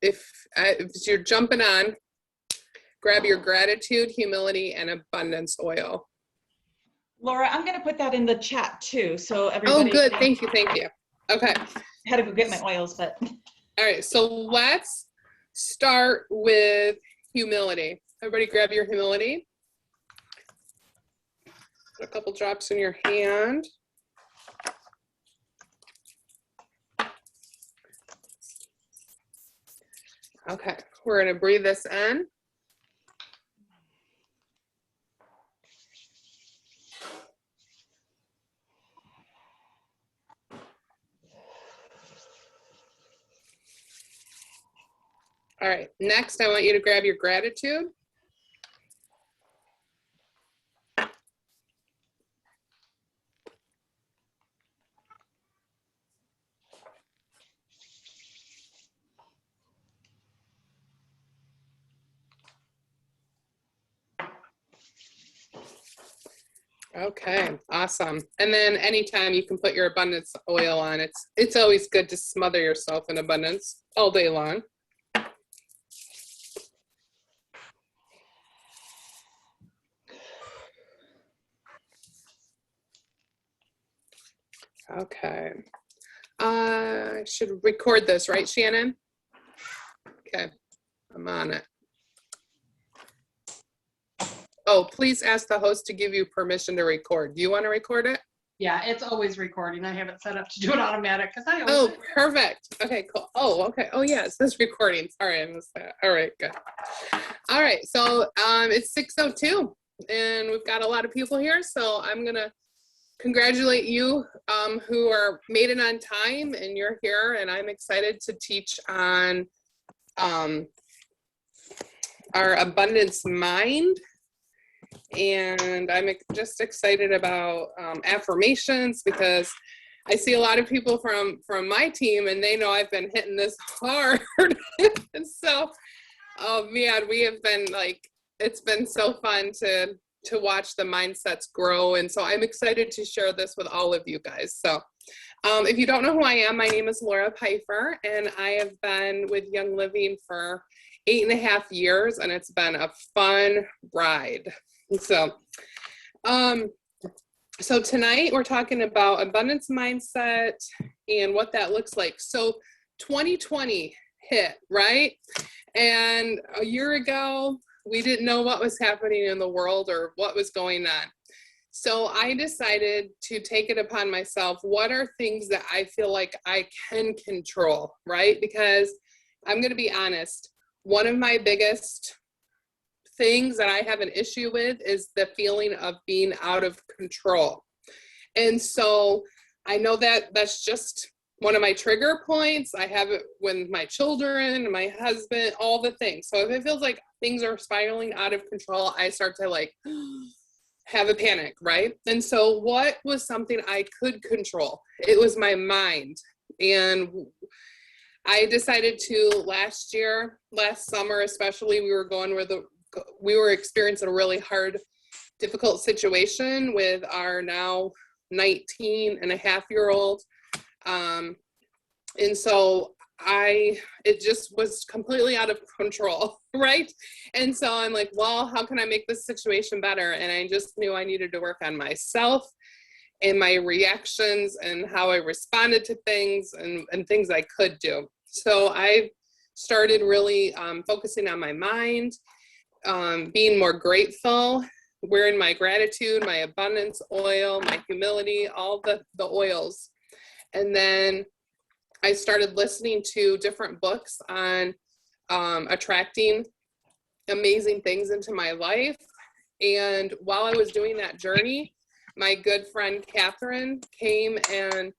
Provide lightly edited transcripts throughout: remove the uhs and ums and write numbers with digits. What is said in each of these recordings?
if you're jumping on, grab your gratitude, humility, and abundance oil. Laura, I'm going to put that in the chat too, so Oh, everybody. good. Thank you. Thank you. Okay. I had to go get my oils, but. All right. So let's start with humility. Everybody grab your humility. Put a couple drops in your hand. Okay. We're going to breathe this in. All right, next I want you to grab your gratitude. Okay, awesome. And then anytime you can put your abundance oil on, it's always good to smother yourself in abundance all day long. Okay. I should record this, right, Shannon? Okay, I'm on it. Oh, please ask the host to give you permission to record. Do you want to record it? Yeah, it's always recording. I have it set up to do it automatic because I always. Oh, perfect. Okay, cool. Oh, okay. Oh, yeah, it says recording. Sorry, I missed that. All right, good. All right, so it's 6:02, and we've got a lot of people here, so I'm going to congratulate you who are made it on time, and you're here, and I'm excited to teach on our abundance mind. And I'm just excited about affirmations because I see a lot of people from my team, and they know I've been hitting this hard. And so, oh man, we have been it's been so fun to watch the mindsets grow. And so I'm excited to share this with all of you guys. So if you don't know who I am, my name is Laura Pfeiffer, and I have been with Young Living for 8.5 years, and it's been a fun ride. So, so tonight we're talking about abundance mindset and what that looks like. So 2020 hit, right? And a year ago, we didn't know what was happening in the world or what was going on. So I decided to take it upon myself. What are things that I feel like I can control, right? Because I'm going to be honest, one of my biggest things that I have an issue with is the feeling of being out of control. And so I know that that's just one of my trigger points. I have it with my children, my husband, all the things. So if it feels like things are spiraling out of control, I start to have a panic, right? And so what was something I could control? It was my mind. And I decided to last summer especially, we were experiencing a really hard, difficult situation with our now 19-and-a-half-year-old. And so it just was completely out of control, right? And so I'm like, well, how can I make this situation better? And I just knew I needed to work on myself and my reactions and how I responded to things and things I could do. So I started really focusing on my mind, being more grateful, wearing my gratitude, my abundance oil, my humility, all the oils. And then I started listening to different books on attracting amazing things into my life. And while I was doing that journey, my good friend Catherine came and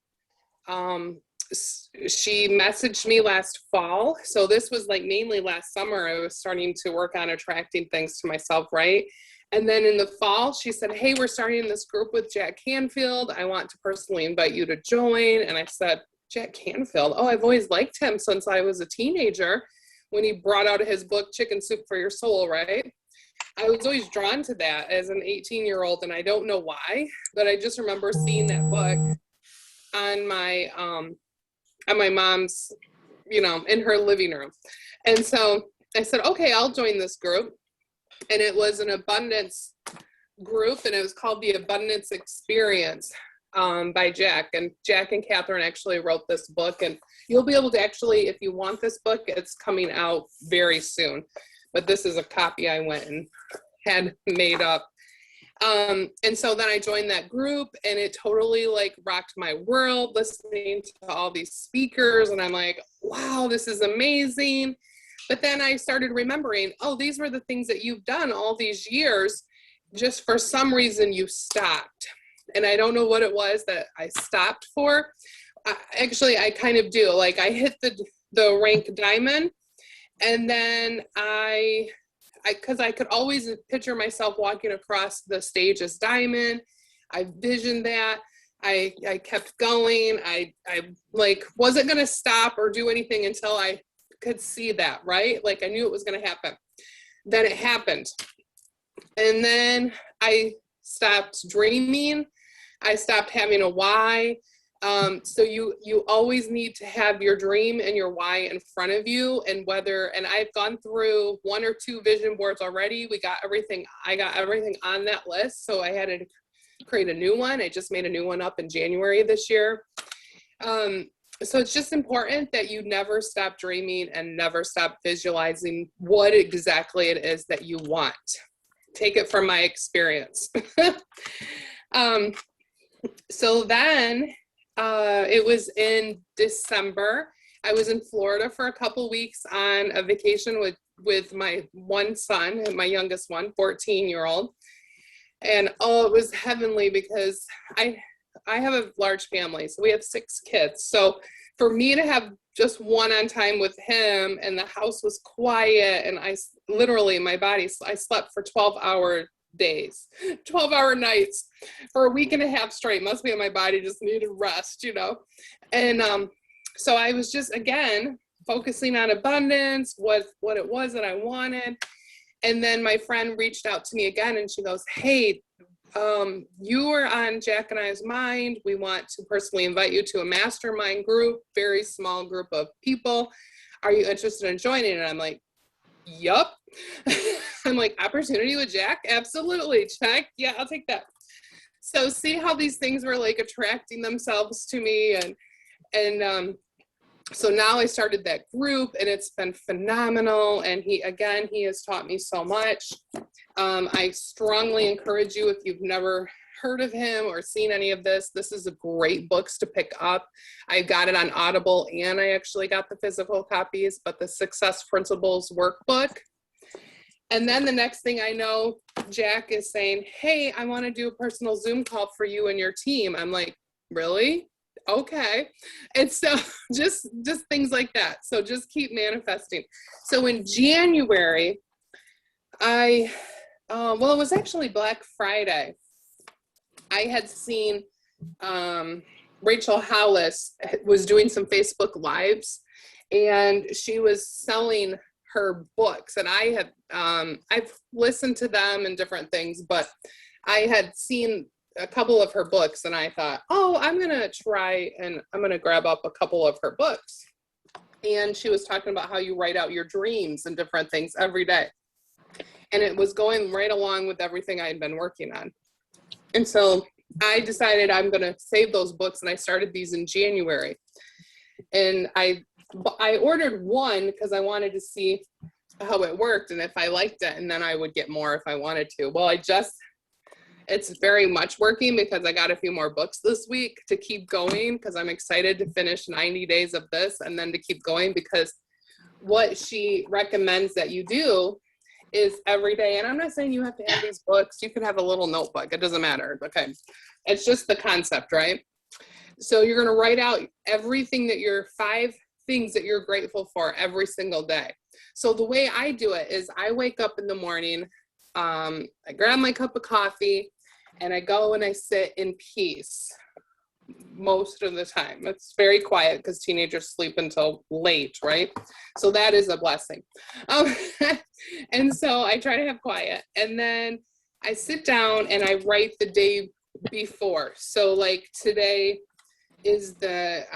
she messaged me last fall. So this was mainly last summer, I was starting to work on attracting things to myself, right? And then in the fall, she said, hey, we're starting this group with Jack Canfield. I want to personally invite you to join. And I said, Jack Canfield? Oh, I've always liked him since I was a teenager when he brought out his book, Chicken Soup for Your Soul, right? I was always drawn to that as an 18-year-old, and I don't know why, but I just remember seeing that book on my mom's you know, in her living room. And so I said, okay, I'll join this group. And it was an abundance group, and it was called the Abundance Experience by Jack. And Jack and Catherine actually wrote this book, and you'll be able to actually, if you want this book, it's coming out very soon. But this is a copy I went and had made up. And so then I joined that group, and it totally like rocked my world, listening to all these speakers, and I'm like, wow, this is amazing. But then I started remembering, oh, these were the things that you've done all these years. Just for some reason you stopped. And I don't know what it was that I stopped for. Actually, I kind of do. Like I hit the rank diamond, and then because I could always picture myself walking across the stage as diamond. I visioned that. I kept going. I like wasn't going to stop or do anything until I could see that, right? Like I knew it was going to happen. Then it happened. And then I stopped dreaming. I stopped having a why. So you always need to have your dream and your why in front of you, and I've gone through 1 or 2 vision boards already. I got everything on that list. So I had to create a new one. I just made a new one up in January this year. So it's just important that you never stop dreaming and never stop visualizing what exactly it is that you want. Take it from my experience. So then it was in December. I was in Florida for a couple weeks on a vacation with my one son, my youngest one, 14-year-old. And oh, it was heavenly because I have a large family, so we have 6 kids. So for me to have just one on time with him, and the house was quiet, and I slept for 12-hour days, 12-hour nights for a week and a half straight. Must be my body just needed rest, you know. And so I was just, again, focusing on abundance, what it was that I wanted. And then my friend reached out to me again, and she goes, hey, you were on Jack and I's mind. We want to personally invite you to a mastermind group, very small group of people. Are you interested in joining? And I'm like, yup. I'm like, opportunity with Jack? Absolutely. Check. Yeah, I'll take that. So see how these things were like attracting themselves to me. And so now I started that group, and it's been phenomenal. And he has taught me so much. I strongly encourage you, if you've never heard of him or seen any of this, this is a great books to pick up. I got it on Audible, and I actually got the physical copies, but the Success Principles workbook. And then the next thing I know, Jack is saying, hey, I want to do a personal Zoom call for you and your team. I'm like, really? Okay. And so just things like that. So just keep manifesting. So in January, it was actually Black Friday. I had seen Rachel Hollis was doing some Facebook Lives, and she was selling her books. And I had, I've listened to them and different things, but I had seen a couple of her books, and I thought, oh, I'm going to try and I'm going to grab up a couple of her books. And she was talking about how you write out your dreams and different things every day. And it was going right along with everything I had been working on. And so I decided I'm going to save those books, and I started these in January. And I ordered one because I wanted to see how it worked and if I liked it, and then I would get more if I wanted to. Well, it's very much working because I got a few more books this week to keep going, because I'm excited to finish 90 days of this and then to keep going, because what she recommends that you do is every day, and I'm not saying you have to have these books, you can have a little notebook, it doesn't matter, okay? It's just the concept, right? So you're gonna write out everything that 5 things that you're grateful for every single day. So the way I do it is I wake up in the morning, I grab my cup of coffee, and I go and I sit in peace most of the time. It's very quiet because teenagers sleep until late, right? So that is a blessing. And so I try to have quiet, and then I sit down and I write the day before. So like today is the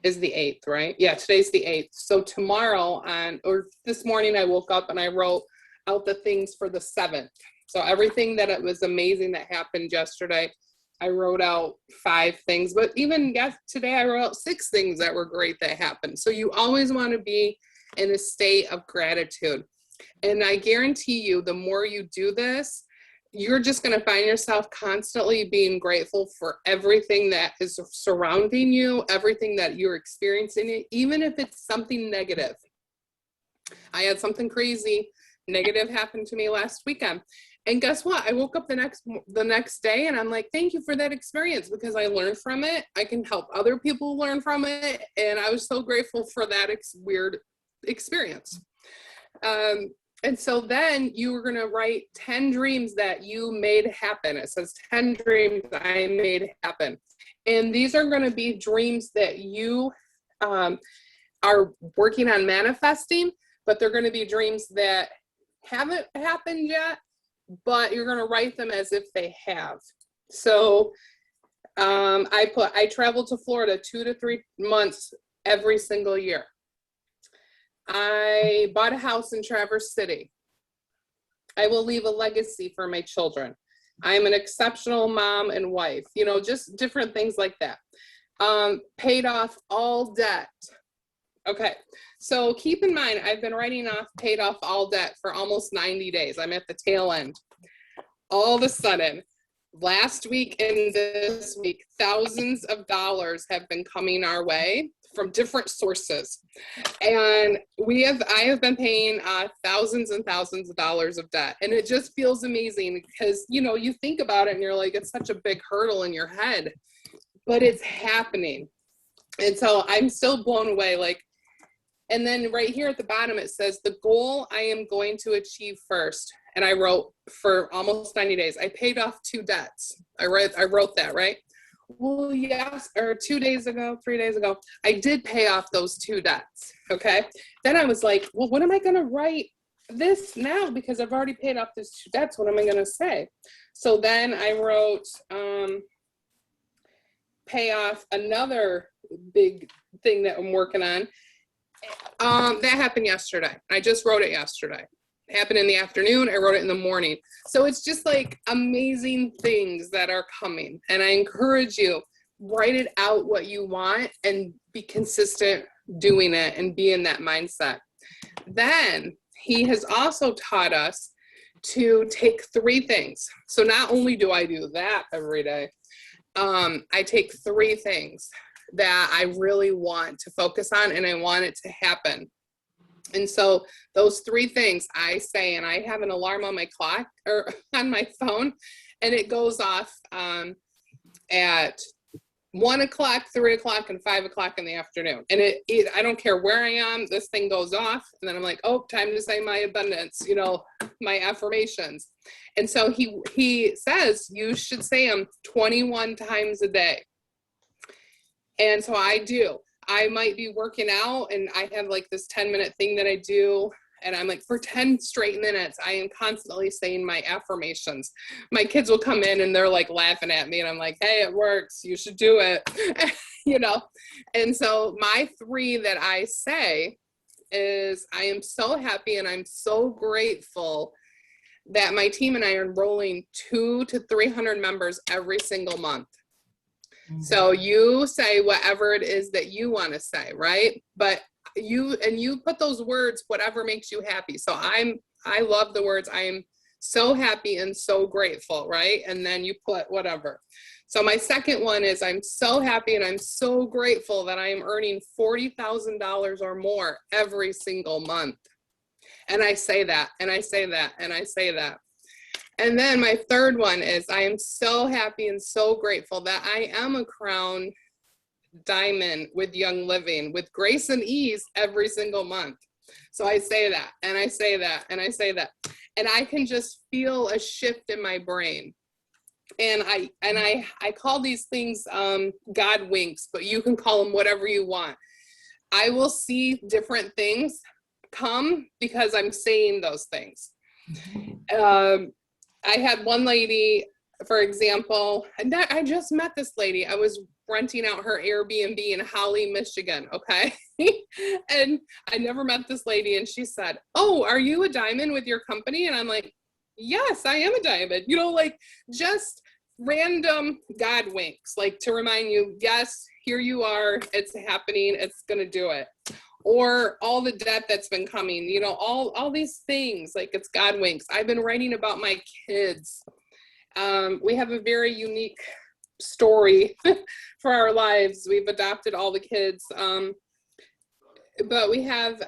is the 8th, right? Yeah, today's the 8th. So tomorrow or this morning I woke up and I wrote out the things for the 7th. So everything that it was amazing that happened yesterday, I wrote out 5 things, but even today I wrote out 6 things that were great that happened. So you always want to be in a state of gratitude. And I guarantee you, the more you do this, you're just going to find yourself constantly being grateful for everything that is surrounding you, everything that you're experiencing, even if it's something negative. I had something crazy negative happen to me last weekend. And guess what? I woke up the next day and I'm like, thank you for that experience, because I learned from it. I can help other people learn from it. And I was so grateful for that weird experience. And so then you were going to write 10 dreams that you made happen. It says 10 dreams I made happen. And these are going to be dreams that you are working on manifesting, but they're going to be dreams that haven't happened yet, but you're going to write them as if they have. So I travel to Florida 2 to 3 months every single year. I bought a house in Traverse City. I will leave a legacy for my children. I'm an exceptional mom and wife, just different things like that. Paid off all debt. Okay, so keep in mind, I've been paid off all debt for almost 90 days. I'm at the tail end. All of a sudden, last week and this week, thousands of dollars have been coming our way from different sources. And I have been paying thousands and thousands of dollars of debt. And it just feels amazing because, you think about it and you're like, it's such a big hurdle in your head, but it's happening. And so I'm still blown away. And then right here at the bottom, it says the goal I am going to achieve first. And I wrote for almost 90 days, I paid off 2 debts. I wrote that, right? Well, yes, or 3 days ago, I did pay off those 2 debts. Okay. Then I was like, well, what am I going to write this now? Because I've already paid off those 2 debts. What am I going to say? So then I wrote, pay off another big thing that I'm working on. That happened yesterday. I just wrote it yesterday. It happened in the afternoon. I wrote it in the morning. So it's just like amazing things that are coming. And I encourage you, write it out what you want and be consistent doing it and be in that mindset. Then he has also taught us to take 3 things. So not only do I do that every day, I take 3 things that I really want to focus on and I want it to happen. And so those 3 things I say, and I have an alarm on my clock or on my phone, and it goes off at 1 o'clock, 3 o'clock, and 5 o'clock in the afternoon. And I don't care where I am, this thing goes off. And then I'm like, oh, time to say my abundance, my affirmations. And so he says you should say them 21 times a day. And so I do. I might be working out and I have like this 10-minute thing that I do. And I'm like, for 10 straight minutes, I am constantly saying my affirmations. My kids will come in and they're like laughing at me. And I'm like, hey, it works. You should do it. And so my 3 that I say is I am so happy and I'm so grateful that my team and I are enrolling 200 to 300 members every single month. So you say whatever it is that you want to say, right? But you put those words, whatever makes you happy. So I love the words, I am so happy and so grateful, right? And then you put whatever. So my second one is I'm so happy and I'm so grateful that I am earning $40,000 or more every single month. And I say that, and I say that, and I say that. And then my third one is I am so happy and so grateful that I am a crown diamond with Young Living with grace and ease every single month. So I say that, and I say that, and I say that. And I can just feel a shift in my brain. And I call these things God winks, but you can call them whatever you want. I will see different things come because I'm saying those things. I had one lady, for example, and I just met this lady. I was renting out her Airbnb in Holly, Michigan. Okay. And I never met this lady. And she said, "Oh, are you a diamond with your company?" And I'm like, "Yes, I am a diamond." You know, like just random God winks, like to remind you, yes, here you are. It's happening. It's going to do it. Or all the debt that's been coming, you know, all these things, like it's God winks. I've been writing about my kids. We have a very unique story for our lives. We've adopted all the kids. But we have,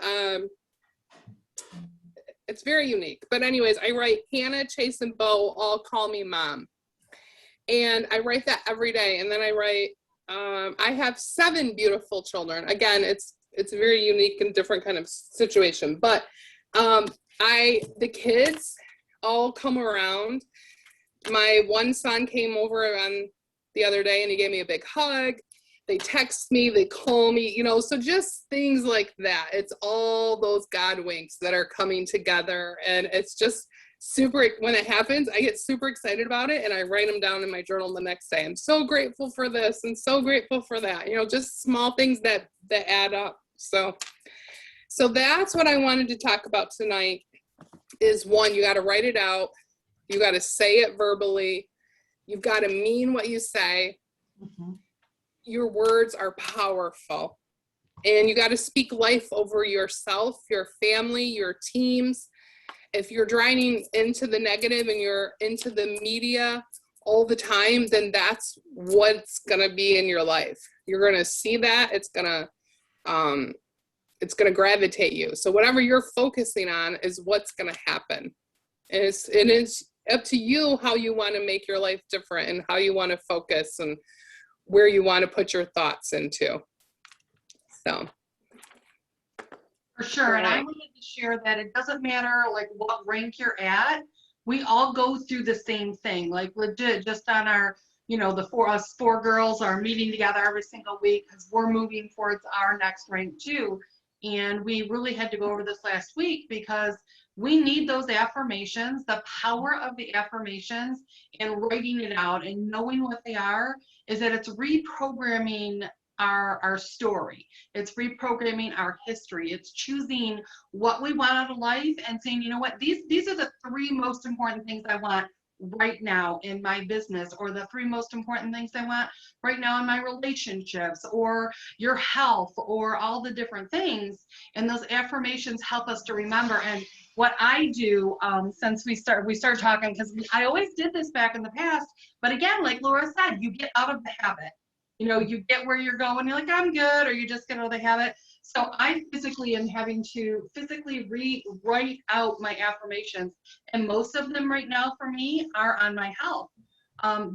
it's very unique. But anyways, I write Hannah, Chase, and Bo all call me mom. And I write that every day. And then I write, I have 7 beautiful children. Again, it's a very unique and different kind of situation. But the kids all come around. My one son came over on the other day and he gave me a big hug. They text me, they call me, you know, so just things like that. It's all those God winks that are coming together. And it's just super, when it happens, I get super excited about it and I write them down in my journal the next day. I'm so grateful for this and so grateful for that, you know, just small things that add up. So that's what I wanted to talk about tonight is, one, you got to write it out. You got to say it verbally. You've got to mean what you say. Mm-hmm. Your words are powerful. And you got to speak life over yourself, your family, your teams. If you're driving into the negative and you're into the media all the time, then that's what's going to be in your life. You're going to see that. It's going to gravitate you. So whatever you're focusing on is what's going to happen. And it's up to you how you want to make your life different and how you want to focus and where you want to put your thoughts into. So. For sure. And I wanted to share that it doesn't matter like what rank you're at. We all go through the same thing, like legit, just on our, you know, us four girls are meeting together every single week because we're moving towards our next rank too. And we really had to go over this last week because we need those affirmations, the power of the affirmations and writing it out and knowing what they are is that it's reprogramming our story. It's reprogramming our history. It's choosing what we want out of life and saying, you know what, these are the 3 most important things I want right now in my business, or the 3 most important things I want right now in my relationships, or your health, or all the different things. And those affirmations help us to remember. And what I do, since we started talking, because I always did this back in the past, but again, like Laura said, you get out of the habit. You know, you get where you're going, you're like, I'm good, or you just get out of the habit. So I physically am having to physically rewrite out my affirmations. And most of them right now for me are on my health.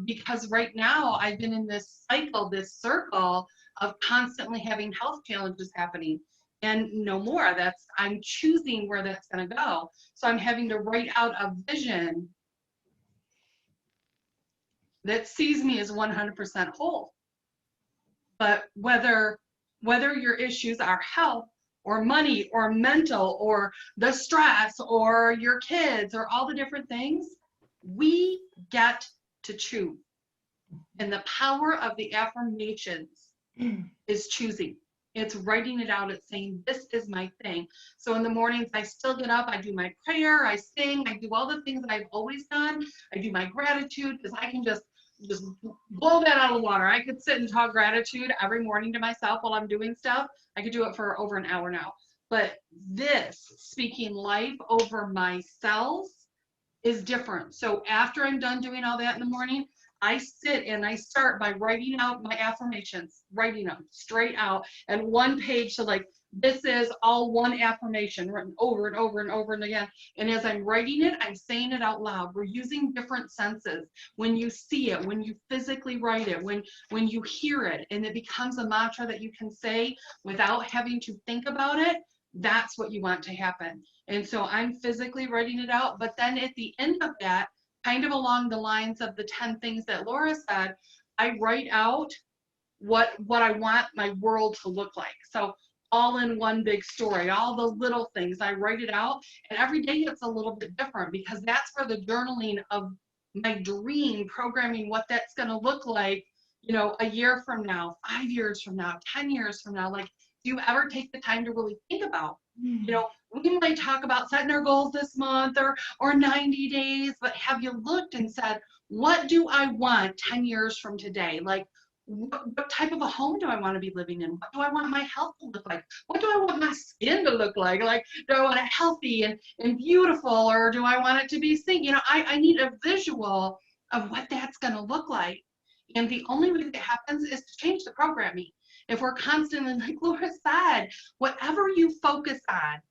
Because right now I've been in this cycle, this circle of constantly having health challenges happening. And no more. I'm choosing where that's going to go. So I'm having to write out a vision that sees me as 100% whole. But whether your issues are health or money or mental or the stress or your kids or all the different things, we get to choose. And the power of the affirmations is choosing. It's writing it out. It's saying, this is my thing. So in the mornings, I still get up, I do my prayer, I sing, I do all the things that I've always done. I do my gratitude because I can just blow that out of the water. I could sit and talk gratitude every morning to myself while I'm doing stuff. I could do it for over an hour now. But this, speaking life over myself, is different. So after I'm done doing all that in the morning, I sit and I start by writing out my affirmations, writing them straight out, and one page. So like, this is all one affirmation written over and over and over and again. And as I'm writing it, I'm saying it out loud. We're using different senses. When you see it, when you physically write it, when you hear it, and it becomes a mantra that you can say without having to think about it, that's what you want to happen. And so I'm physically writing it out. But then at the end of that, kind of along the lines of the 10 things that Laura said, I write out what I want my world to look like. So all in one big story, all the little things, I write it out. And every day it's a little bit different because that's where the journaling of my dream, programming what that's going to look like, you know, a year from now, 5 years from now, 10 years from now? Like, do you ever take the time to really think about, you know, we might talk about setting our goals this month or 90 days, but have you looked and said, what do I want 10 years from today? Like, what type of a home do I want to be living in? What do I want my health to look like? What do I want my skin to look like? Like, do I want it healthy and beautiful, or do I want it to be seen? You know, I need a visual of what that's going to look like. And the only way that happens is to change the programming. If we're constantly, like Laura said, whatever you focus on,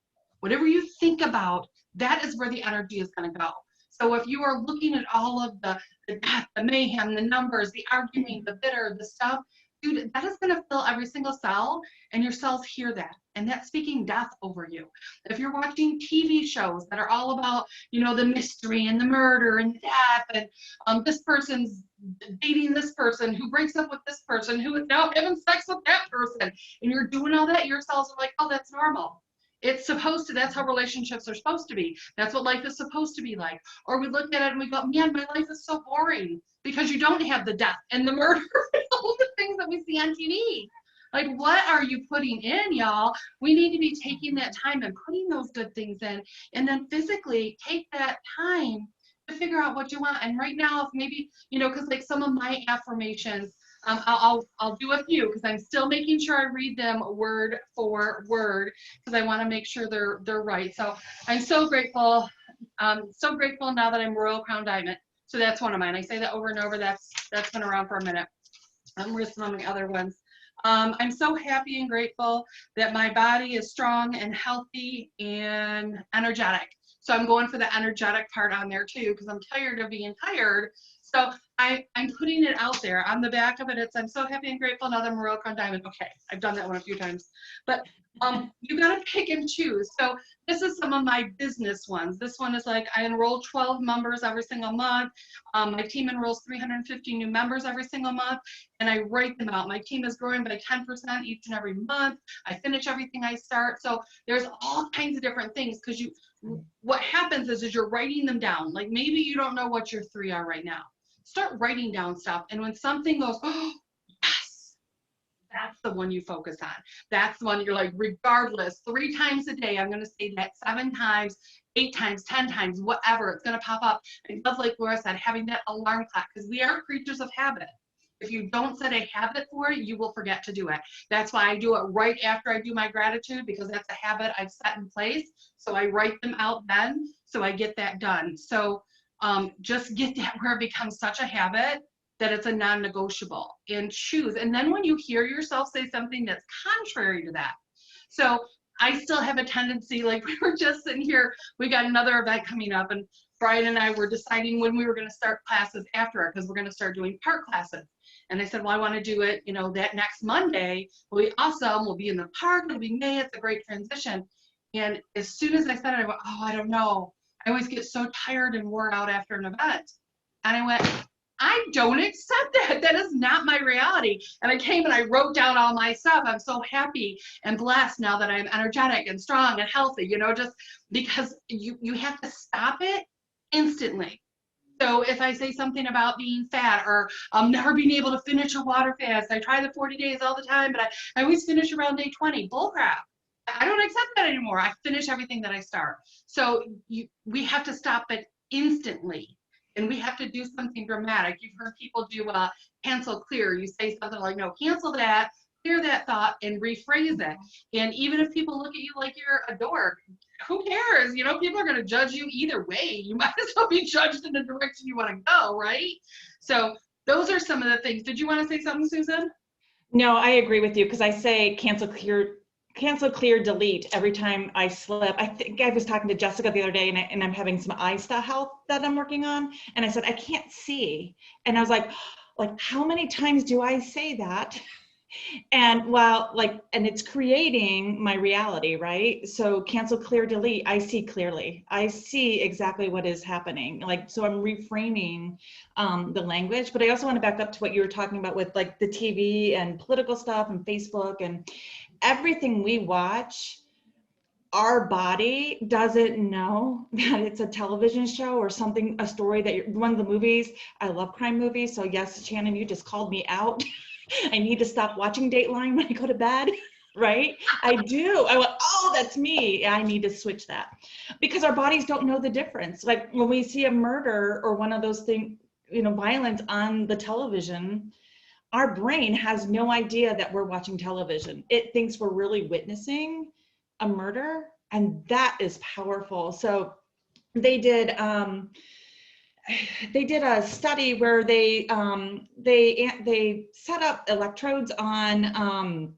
whatever you think about, that is where the energy is going to go. So if you are looking at all of the death, the mayhem, the numbers, the arguing, the bitter, the stuff, dude, that is going to fill every single cell, and your cells hear that, and that's speaking death over you. If you're watching TV shows that are all about, you know, the mystery and the murder and death, and this person's dating this person who breaks up with this person who is now having sex with that person, and you're doing all that, your cells are like, oh, that's normal. It's supposed to, that's how relationships are supposed to be. That's what life is supposed to be like. Or we look at it and we go, man, my life is so boring, because you don't have the death and the murder and all the things that we see on TV. Like, what are you putting in, y'all? We need to be taking that time and putting those good things in, and then physically take that time to figure out what you want. And right now, if maybe, you know, because like some of my affirmations, I'll do a few, because I'm still making sure I read them word for word, because I want to make sure they're right. So I'm so grateful. So grateful now that I'm Royal Crown Diamond. So that's one of mine. I say that over and over. That's been around for a minute. I'm listing on the other ones. I'm so happy and grateful that my body is strong and healthy and energetic. So I'm going for the energetic part on there too, because I'm tired of being tired. So I'm putting it out there. On the back of it, it's I'm so happy and grateful now that I'm a Royal Crown Diamond. Okay, I've done that one a few times. But you got to pick and choose. So this is some of my business ones. This one is like, I enroll 12 members every single month. My team enrolls 350 new members every single month, and I write them out. My team is growing by 10% each and every month. I finish everything I start. So there's all kinds of different things, because what happens is you're writing them down. Like, maybe you don't know what your 3 are right now. Start writing down stuff, and when something goes, oh, yes, that's the one you focus on. That's the one you're like, regardless, 3 times a day, I'm going to say that 7 times, 8 times, 10 times, whatever, it's going to pop up. I love, like Laura said, having that alarm clock, because we are creatures of habit. If you don't set a habit for it, you will forget to do it. That's why I do it right after I do my gratitude, because that's a habit I've set in place. So I write them out then, so I get that done. So just get that where it becomes such a habit that it's a non-negotiable, and choose. And then when you hear yourself say something that's contrary to that, so I still have a tendency, like we were just sitting here, we got another event coming up, and Brian and I were deciding when we were going to start classes after it, because we're going to start doing part classes. And I said, well, I want to do it, you know, that next Monday will be awesome. We'll be in the park. It'll be May. It's a great transition. And as soon as I said it, I went, oh, I don't know. I always get so tired and worn out after an event. And I went, I don't accept that. That is not my reality. And I came and I wrote down all my stuff. I'm so happy and blessed now that I'm energetic and strong and healthy, you know, just because you have to stop it instantly. So if I say something about being fat, or never being able to finish a water fast, I try the 40 days all the time, but I always finish around day 20. Bullcrap. I don't accept that anymore. I finish everything that I start. So we have to stop it instantly, and we have to do something dramatic. You've heard people do cancel clear. You say something like, no, cancel that, clear that thought, and rephrase it. And even if people look at you like you're a dork, who cares? You know, people are going to judge you either way. You might as well be judged in the direction you want to go, right? So those are some of the things. Did you want to say something, Susan? No, I agree with you, because I say cancel, clear, delete every time I slip. I think I was talking to Jessica the other day, and I'm having some eye health that I'm working on. And I said, I can't see. And I was like, how many times do I say that? And and it's creating my reality, right? So cancel, clear, delete, I see clearly. I see exactly what is happening. Like, so I'm reframing the language. But I also want to back up to what you were talking about with like the TV and political stuff and Facebook and everything we watch. our body doesn't know that it's a television show or something, a story that one of the movies. I love crime movies. So yes, Shannon, you just called me out. I need to stop watching Dateline when I go to bed, right? I do. I went, oh, that's me. I need to switch that, because our bodies don't know the difference. Like when we see a murder or one of those things, violence on the television, our brain has no idea that we're watching television. It thinks we're really witnessing a murder, and that is powerful. So they did a study where they set up electrodes on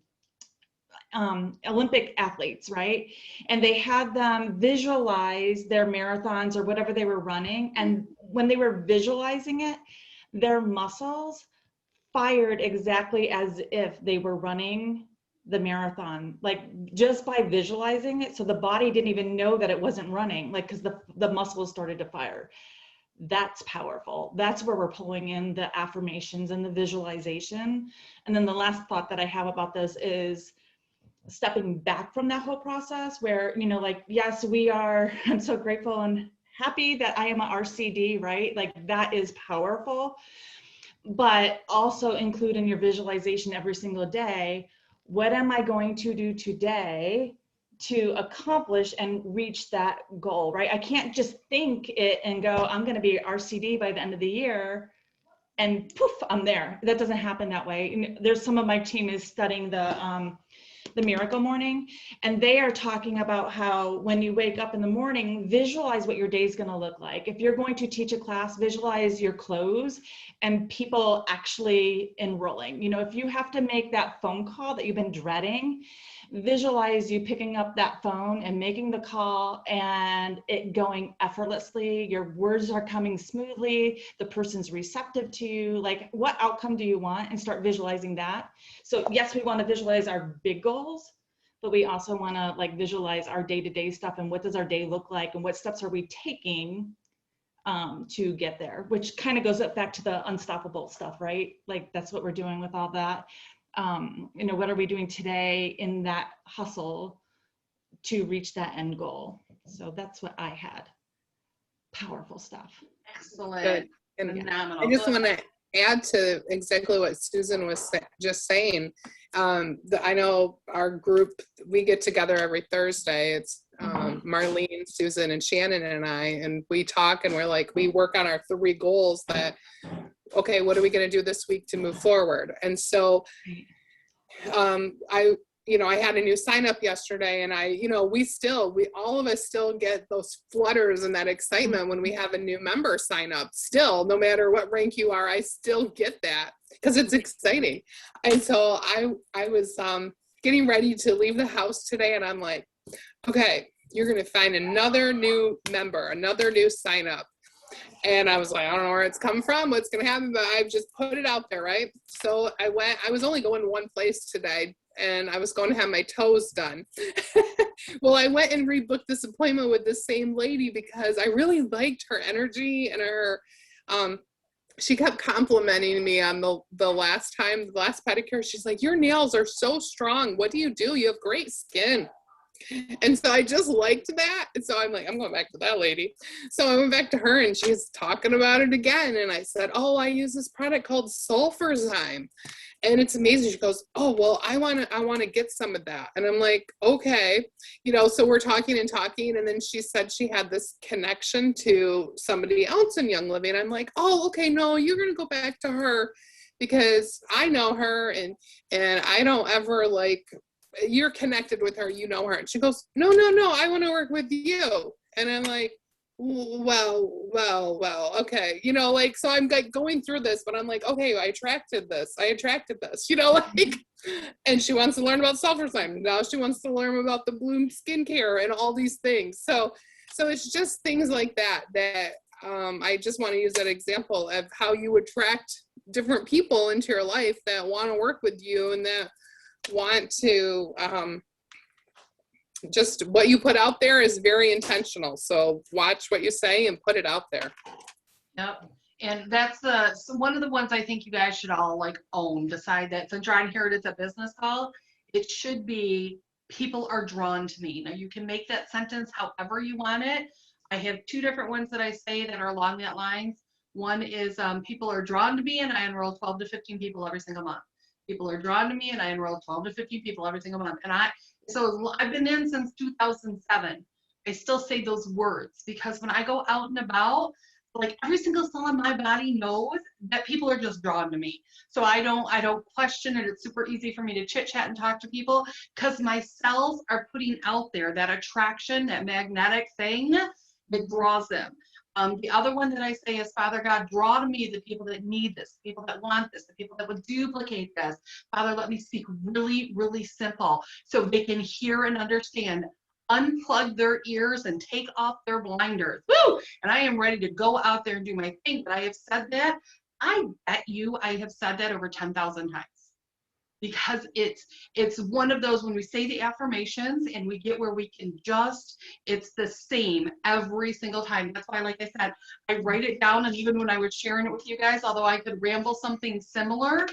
Olympic athletes, right? And they had them visualize their marathons or whatever they were running. And when they were visualizing it, their muscles fired exactly as if they were running the marathon, like just by visualizing it. So the body didn't even know that it wasn't running, like, because the muscles started to fire. That's powerful. That's where we're pulling in the affirmations and the visualization. And then the last thought that I have about this is stepping back from that whole process where, like, yes, I'm so grateful and happy that I am a RCD, right? Like that is powerful. But also include in your visualization every single day, what am I going to do today to accomplish and reach that goal, right? I can't just think it and go, I'm going to be RCD by the end of the year and poof, I'm there. That doesn't happen that way. There's some of my team is studying the miracle morning, and they are talking about how when you wake up in the morning, visualize what your day is going to look like. If you're going to teach a class, visualize your clothes and people actually enrolling. If you have to make that phone call that you've been dreading, visualize you picking up that phone and making the call and it going effortlessly. Your words are coming smoothly. The person's receptive to you. Like, what outcome do you want? And start visualizing that. So yes, we want to visualize our big goals, but we also want to like visualize our day-to-day stuff and what does our day look like and what steps are we taking to get there, which kind of goes up back to the unstoppable stuff, right? Like that's what we're doing with all that. What are we doing today in that hustle to reach that end goal? So that's what I had. Powerful stuff. Excellent. Good. And phenomenal. I just want to add to exactly what Susan was just saying. I know our group, we get together every Thursday. It's Marlene, Susan, and Shannon and I, and we talk and we're like, we work on our 3 goals that, okay, what are we going to do this week to move forward? And so I had a new sign up yesterday, and we all of us still get those flutters and that excitement when we have a new member sign up. Still, no matter what rank you are, I still get that because it's exciting. And so I was getting ready to leave the house today, and I'm like, okay, you're going to find another new member, another new sign up. And I was like, I don't know where it's come from, what's going to happen, but I've just put it out there, right? So I was only going to one place today, and I was going to have my toes done. Well, I went and rebooked this appointment with the same lady because I really liked her energy and her, she kept complimenting me on the last pedicure. She's like, your nails are so strong. What do? You have great skin. And so I just liked that. And so I'm like, I'm going back to that lady. So I went back to her and she's talking about it again. And I said, oh, I use this product called Sulfurzyme. And it's amazing. She goes, oh, well, I want to get some of that. And I'm like, okay. So we're talking. And then she said she had this connection to somebody else in Young Living. I'm like, oh, okay, no, you're going to go back to her because I know her and I don't ever you're connected with her, you know her. And she goes, no, I want to work with you. And I'm like, well, okay. So I'm like going through this, but I'm like, okay, I attracted this, and she wants to learn about Sulfurzyme. Now she wants to learn about the Bloom skincare and all these things. So it's just things like that I just want to use that example of how you attract different people into your life that want to work with you and that want to just what you put out there is very intentional. So watch what you say and put it out there. Yep. And that's one of the ones I think you guys should all own. Decide that since you're on here, it's a business call. It should be people are drawn to me. Now you can make that sentence however you want it. I have two different ones that I say that are along that lines. One is people are drawn to me and I enroll 12 to 15 people every single month. People are drawn to me and I enroll 12 to 15 people every single month. And so I've been in since 2007. I still say those words because when I go out and about, like every single cell in my body knows that people are just drawn to me. So I don't question it. It's super easy for me to chit chat and talk to people because my cells are putting out there that attraction, that magnetic thing that draws them. The other one that I say is, Father God, draw to me the people that need this, the people that want this, the people that would duplicate this. Father, let me speak really, really simple so they can hear and understand. Unplug their ears and take off their blinders. Woo! And I am ready to go out there and do my thing. But I have said that. I bet you I have said that over 10,000 times. Because it's one of those when we say the affirmations and we get where we can just, it's the same every single time. That's why, like I said, I write it down, and even when I was sharing it with you guys, although I could ramble something similar,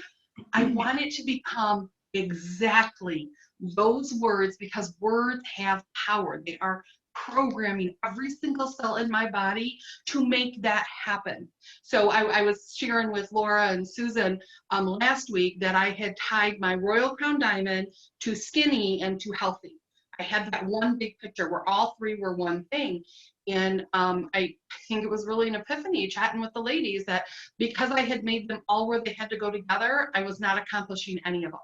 I want it to become exactly those words because words have power. They are programming every single cell in my body to make that happen. So I was sharing with Laura and Susan last week that I had tied my Royal Crown Diamond to skinny and to healthy. I had that one big picture where all three were one thing. And I think it was really an epiphany chatting with the ladies that because I had made them all where they had to go together, I was not accomplishing any of them.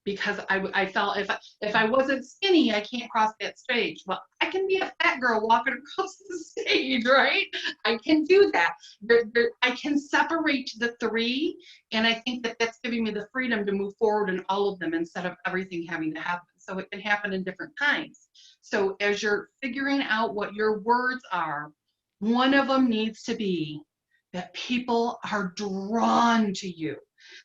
Because I felt if I wasn't skinny, I can't cross that stage. Well, I can be a fat girl walking across the stage, right? I can do that. I can separate the three, and I think that that's giving me the freedom to move forward in all of them instead of everything having to happen. So it can happen in different times. So as you're figuring out what your words are, one of them needs to be that people are drawn to you.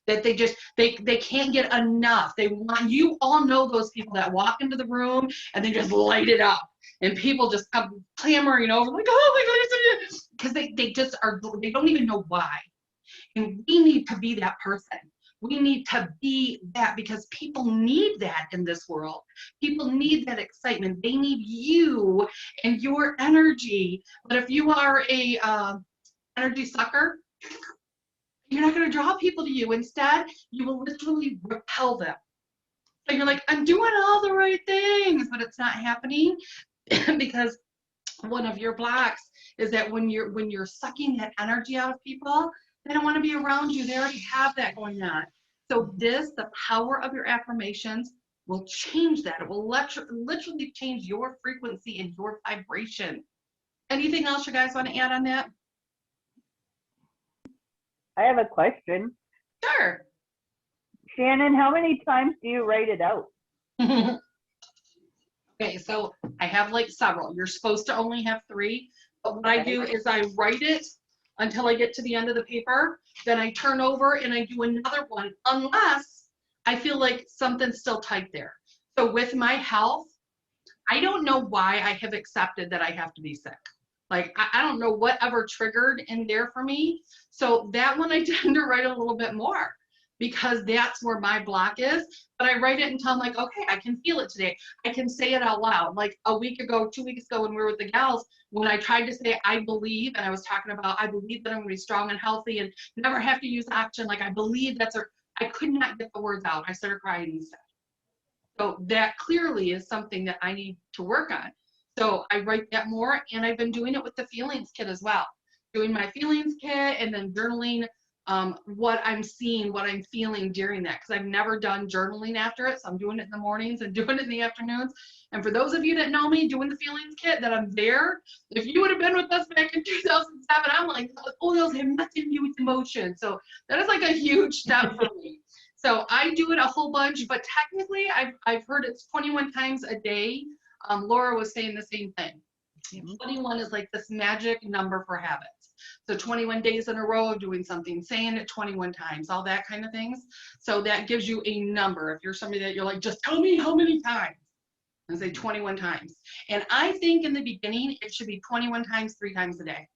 That they just they can't get enough. They want, you all know those people that walk into the room and they just light it up and people just come clamoring over like, oh my goodness, because they just are, they don't even know why. And we need to be that person. We need to be that because people need that in this world. People need that excitement. They need you and your energy. But if you are a energy sucker, you're not going to draw people to you. Instead, you will literally repel them. So you're like, I'm doing all the right things, but it's not happening because one of your blocks is that when you're sucking that energy out of people, they don't want to be around you. They already have that going on. So the power of your affirmations will change that. It will literally change your frequency and your vibration. Anything else you guys want to add on that? I have a question. Sure. Shannon, how many times do you write it out? Okay, so I have like several. You're supposed to only have 3, but what I do is I write it until I get to the end of the paper, then I turn over and I do another one unless I feel like something's still tight there. So with my health, I don't know why I have accepted that I have to be sick. Like, I don't know whatever triggered in there for me. So that one I tend to write a little bit more because that's where my block is. But I write it until I'm like, okay, I can feel it today. I can say it out loud. Like a week ago, 2 weeks ago when we were with the gals, when I tried to say, I believe, and I was talking about, I believe that I'm going to be strong and healthy and never have to use oxygen. Like I believe I could not get the words out. I started crying instead. So that clearly is something that I need to work on. So I write that more, and I've been doing it with the feelings kit as well. Doing my feelings kit and then journaling what I'm seeing, what I'm feeling during that, because I've never done journaling after it. So I'm doing it in the mornings and doing it in the afternoons. And for those of you that know me doing the feelings kit, that I'm there. If you would have been with us back in 2007, I'm like, oh, those have nothing to do with emotion. So that is like a huge step for me. So I do it a whole bunch, but technically I've heard it's 21 times a day. Laura was saying the same thing. 21 is like this magic number for habits. So 21 days in a row of doing something, saying it 21 times, all that kind of things. So that gives you a number. If you're somebody that you're like, just tell me how many times. And say 21 times. And I think in the beginning, it should be 21 times, 3 times a day.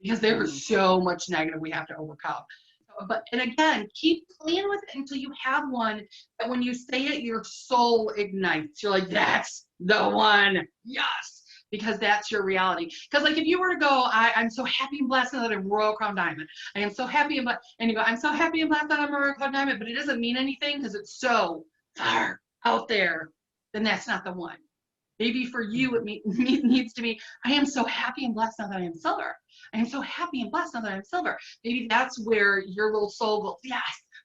Because there is so much negative we have to overcome. So but, and again, keep playing with it until you have one that when you say it, your soul ignites. You're like, that's the one. Yes. Because that's your reality. Because like if you were to go, I'm so happy and blessed that I'm Royal Crown Diamond. I am so happy and blessed. And you go, I'm so happy and blessed that I'm a Royal Crown Diamond, but it doesn't mean anything because it's so far out there. Then that's not the one. Maybe for you, it needs to be, I am so happy and blessed now that I am silver. I am so happy and blessed now that I'm silver. Maybe that's where your little soul goes, yes.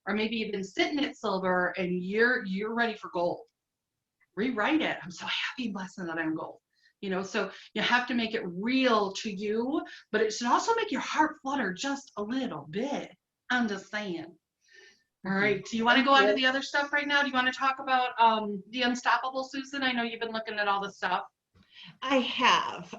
Or maybe you've been sitting at silver and you're ready for gold. Rewrite it. I'm so happy and blessed now that I'm gold. You know, so you have to make it real to you, but it should also make your heart flutter just a little bit. I'm just saying. All right. Do you want to go on to the other stuff right now? Do you want to talk about the Unstoppable, Susan? I know you've been looking at all the stuff. I have.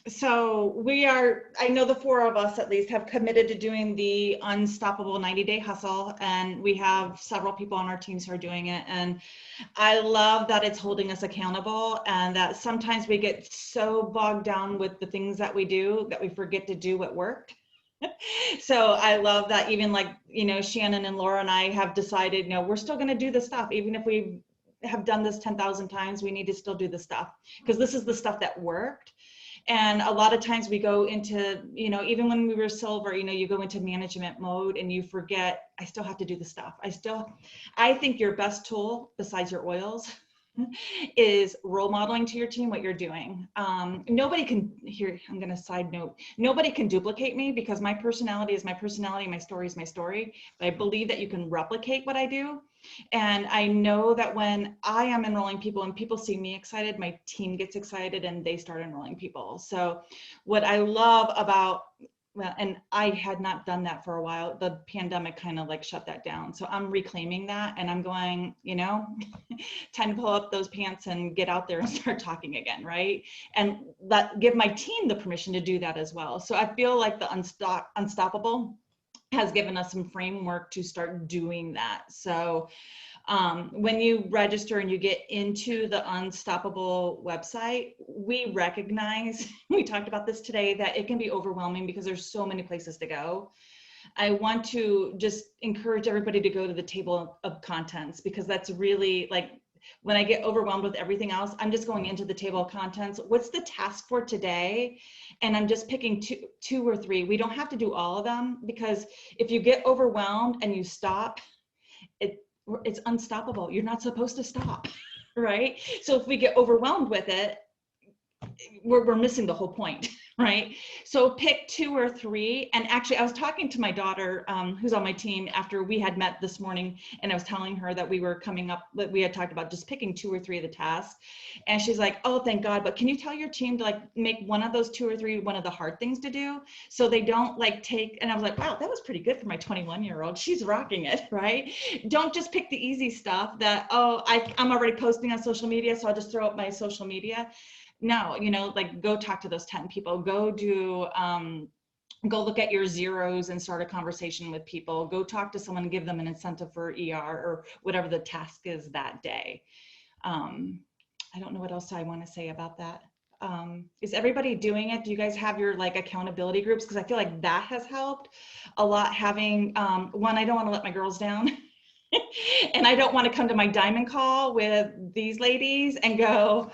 So we are, I know the four of us at least have committed to doing the Unstoppable 90-day hustle, and we have several people on our teams who are doing it. And I love that it's holding us accountable, and that sometimes we get so bogged down with the things that we do that we forget to do what worked. So I love that even like, you know, Shannon and Laura and I have decided, you know, we're still going to do the stuff. Even if we have done this 10,000 times, we need to still do the stuff because this is the stuff that worked. And a lot of times we go into, you know, even when we were silver, you know, you go into management mode and you forget, I still have to do the stuff. I think your best tool besides your oils is role modeling to your team what you're doing. Nobody can, here, I'm going to side note, nobody can duplicate me because my personality is my personality, my story is my story. But I believe that you can replicate what I do. And I know that when I am enrolling people and people see me excited, my team gets excited and they start enrolling people. So what I love about, well, and I had not done that for a while. The pandemic kind of like shut that down. So I'm reclaiming that and I'm going, you know, time to pull up those pants and get out there and start talking again, right? And give my team the permission to do that as well. So I feel like the Unstoppable has given us some framework to start doing that. So when you register and you get into the Unstoppable website, we recognize, we talked about this today, that it can be overwhelming because there's so many places to go. I want to just encourage everybody to go to the table of contents because that's really like, when I get overwhelmed with everything else, I'm just going into the table of contents. What's the task for today? And I'm just picking two or three. We don't have to do all of them because if you get overwhelmed and you stop, it's unstoppable. You're not supposed to stop, right? So if we get overwhelmed with it, we're missing the whole point, right? So pick two or three. And actually, I was talking to my daughter, who's on my team, after we had met this morning, and I was telling her that we were coming up, that we had talked about just picking two or three of the tasks. And she's like, oh, thank God. But can you tell your team to like make one of those two or three one of the hard things to do, so they don't like take, and I was like, wow, that was pretty good for my 21-year-old. She's rocking it, right? Don't just pick the easy stuff that, oh, I'm already posting on social media, so I'll just throw up my social media. No, you know, like go talk to those 10 people, go do, go look at your zeros and start a conversation with people, go talk to someone and give them an incentive for ER or whatever the task is that day. I don't know what else I want to say about that. Is everybody doing it? Do you guys have your like accountability groups? Because I feel like that has helped a lot having, one, I don't want to let my girls down. And I don't want to come to my diamond call with these ladies and go,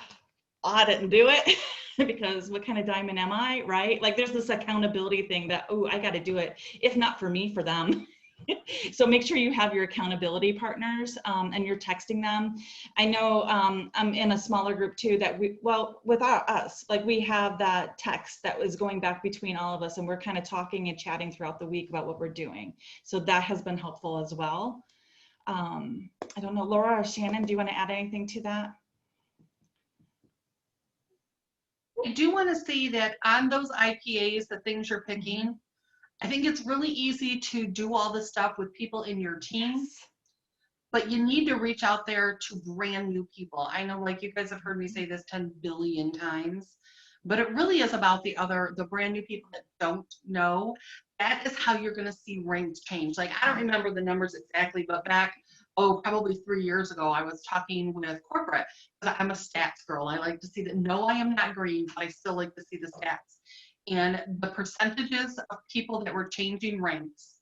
I didn't do it because what kind of diamond am I, right? Like there's this accountability thing that, oh, I got to do it. If not for me, for them. So make sure you have your accountability partners and you're texting them. I know I'm in a smaller group too that without us, like we have that text that was going back between all of us and we're kind of talking and chatting throughout the week about what we're doing. So that has been helpful as well. I don't know, Laura or Shannon, do you want to add anything to that? I do want to say that on those IPAs, the things you're picking, I think it's really easy to do all this stuff with people in your team, but you need to reach out there to brand new people. I know like you guys have heard me say this 10 billion times, but it really is about the brand new people that don't know. That is how you're going to see ranks change. Like, I don't remember the numbers exactly, but back, probably 3 years ago, I was talking with corporate because I'm a stats girl. I like to see that. No, I am not green, but I still like to see the stats. And the percentages of people that were changing ranks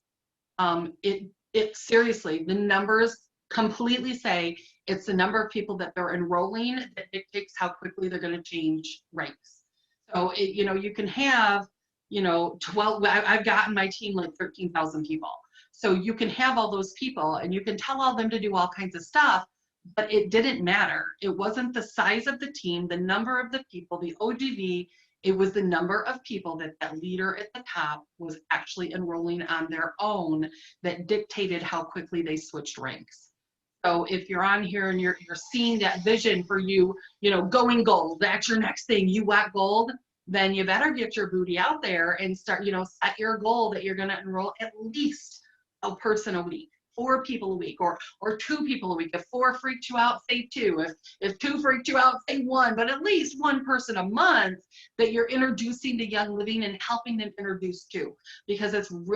It seriously, the numbers completely say it's the number of people that they're enrolling that dictates how quickly they're going to change ranks. So, you can have, 12, I've gotten my team like 13,000 people. So you can have all those people and you can tell all them to do all kinds of stuff, but it didn't matter. It wasn't the size of the team, the number of the people, the OGV. It was the number of people that that leader at the top was actually enrolling on their own that dictated how quickly they switched ranks. So if you're on here and you're seeing that vision for you, going gold, that's your next thing, you want gold, then you better get your booty out there and start, set your goal that you're going to enroll at least a person a week, 4 people a week, or 2 people a week. If 4 freaked you out, say 2. If 2 freaked you out, say 1. But at least 1 person a month that you're introducing to Young Living and helping them introduce to, because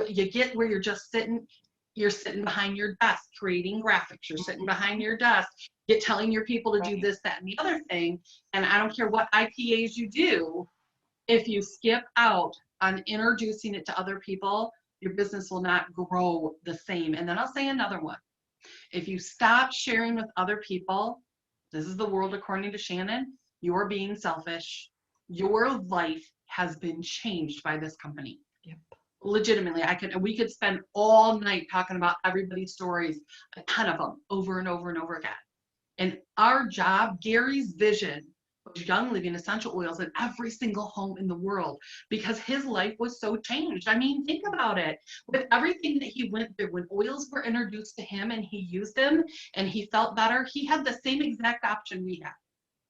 you get where you're just sitting. You're sitting behind your desk creating graphics. You're sitting behind your desk, you're telling your people to do this, that, and the other thing. And I don't care what IPAs you do, if you skip out on introducing it to other people, your business will not grow the same. And then I'll say another one. If you stop sharing with other people, this is the world according to Shannon, you're being selfish. Your life has been changed by this company. Yep. Legitimately, we could spend all night talking about everybody's stories, a ton of them, over and over and over again. And our job, Gary's vision was Young Living essential oils in every single home in the world, because his life was so changed. I mean, think about it. With everything that he went through, when oils were introduced to him and he used them and he felt better, he had the same exact option we had.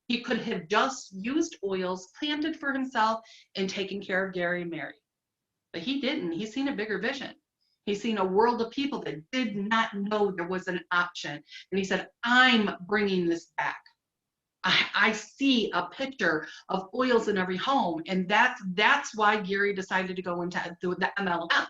He could have just used oils, planted for himself, and taken care of Gary and Mary. But he didn't. He's seen a bigger vision. He's seen a world of people that did not know there was an option. And he said, I'm bringing this back. I see a picture of oils in every home. And that's why Gary decided to go into the MLM,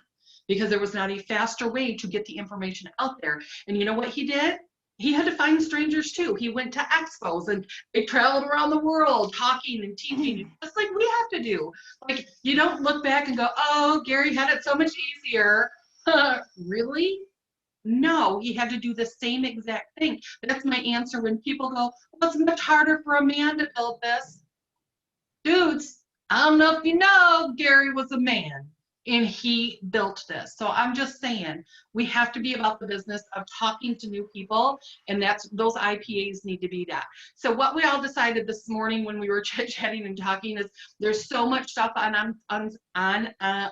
because there was not a faster way to get the information out there. And you know what he did? He had to find strangers too. He went to expos and they traveled around the world talking and teaching, just like we have to do. Like, you don't look back and go, oh, Gary had it so much easier. Really? No, he had to do the same exact thing. That's my answer when people go, well, it's much harder for a man to build this. Dudes, I don't know if you know, Gary was a man and he built this. So I'm just saying, we have to be about the business of talking to new people, and those IPAs need to be that. So what we all decided this morning when we were chit-chatting and talking is there's so much stuff on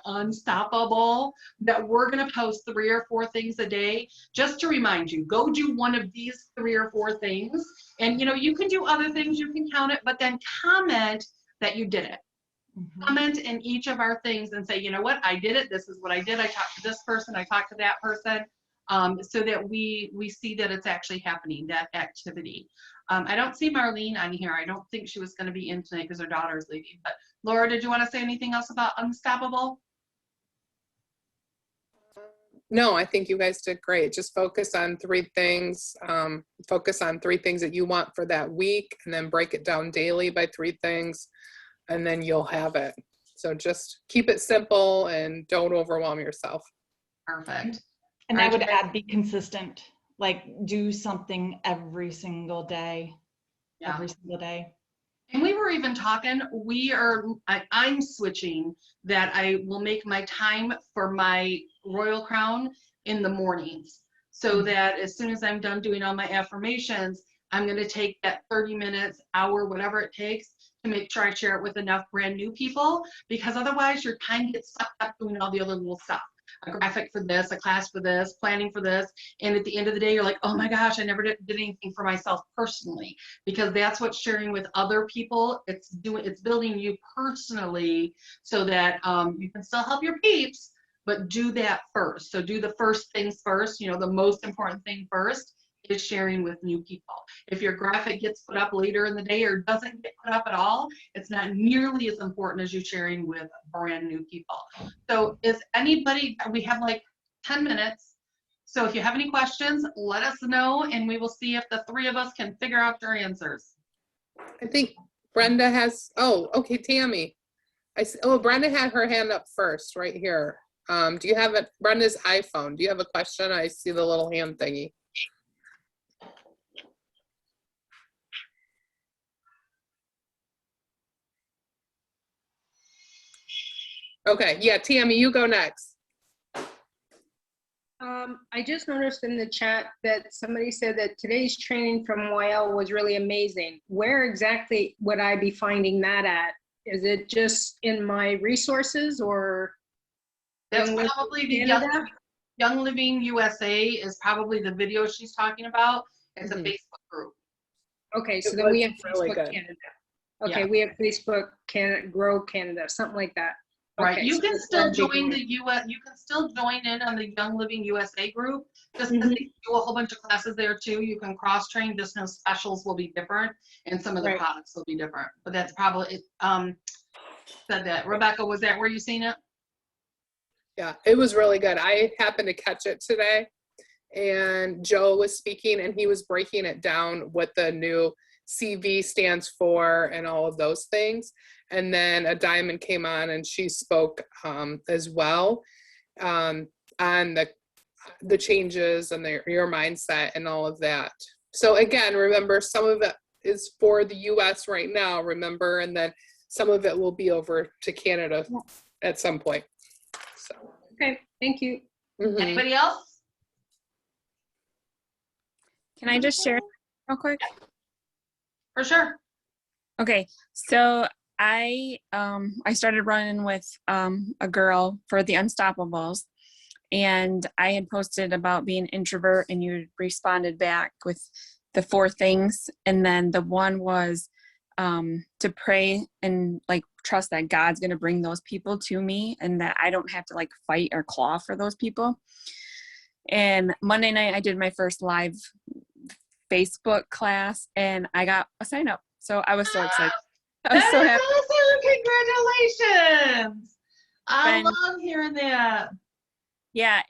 Unstoppable that we're gonna post 3 or 4 things a day, just to remind you, go do one of these 3 or 4 things. And you can do other things, you can count it, but then comment that you did it. Mm-hmm. Comment in each of our things and say, you know what, I did it. This is what I did. I talked to this person. I talked to that person, so that we see that it's actually happening, that activity. I don't see Marlene on here. I don't think she was going to be in tonight because her daughter's leaving. But Laura, did you want to say anything else about Unstoppable? No, I think you guys did great. Just focus on 3 things. Focus on 3 things that you want for that week, and then break it down daily by 3 things. And then you'll have it. So just keep it simple and don't overwhelm yourself. Perfect. And I would add, be consistent. Like, do something every single day. Yeah. Every single day. And we were even talking, I'm switching that I will make my time for my Royal Crown in the mornings. So that as soon as I'm done doing all my affirmations, I'm going to take that 30 minutes, hour, whatever it takes, to make sure I share it with enough brand new people, because otherwise your time gets sucked up doing all the other little stuff. A graphic for this, a class for this, planning for this. And at the end of the day, you're like, oh my gosh, I never did anything for myself personally, because that's what sharing with other people, it's building you personally so that you can still help your peeps, but do that first. So do the first things first, the most important thing first is sharing with new people. If your graphic gets put up later in the day or doesn't get put up at all, it's not nearly as important as you sharing with brand new people. So we have like 10 minutes. So if you have any questions, let us know and we will see if the 3 of us can figure out your answers. I think Brenda has, okay, Tammy. Brenda had her hand up first right here. Do you have it, Brenda's iPhone? Do you have a question? I see the little hand thingy. Okay, yeah, Tammy, you go next. I just noticed in the chat that somebody said that today's training from YL was really amazing. Where exactly would I be finding that at? Is it just in my resources or? That's Young Living probably the Canada? Young Living USA is probably the video she's talking about. It's a Mhm. Facebook group. Okay, so It then we was have really Facebook good. Canada. Okay, Yeah. we have Facebook Canada, Grow Canada, something like that. Right, Okay, you so can still that'd be join great. the US, you can still join in on the Young Living USA group, just because Mhm. they do a whole bunch of classes there too. You can cross train, just know specials will be different and some of the Right. products will be different, but that's probably, said that. Rebecca, was that where you seen it? Yeah, it was really good. I happened to catch it today, and Joe was speaking, and he was breaking it down what the new CV stands for and all of those things. And then a Diamond came on, and she spoke as well on the changes and your mindset and all of that. So again, remember, some of it is for the U.S. right now, remember, and then some of it will be over to Canada at some point. So. Okay, thank you. Mhm. Anybody else? Can I just share real quick? For sure. Okay, so I started running with a girl for the Unstoppables, and I had posted about being introvert, and you responded back with the 4 things, and then the one was to pray and like trust that God's gonna bring those people to me, and that I don't have to like fight or claw for those people. And Monday night I did my first live Facebook class, and I got a sign up. So I was so excited. I was That so is happy. awesome! Congratulations! I And- love hearing that. Yeah,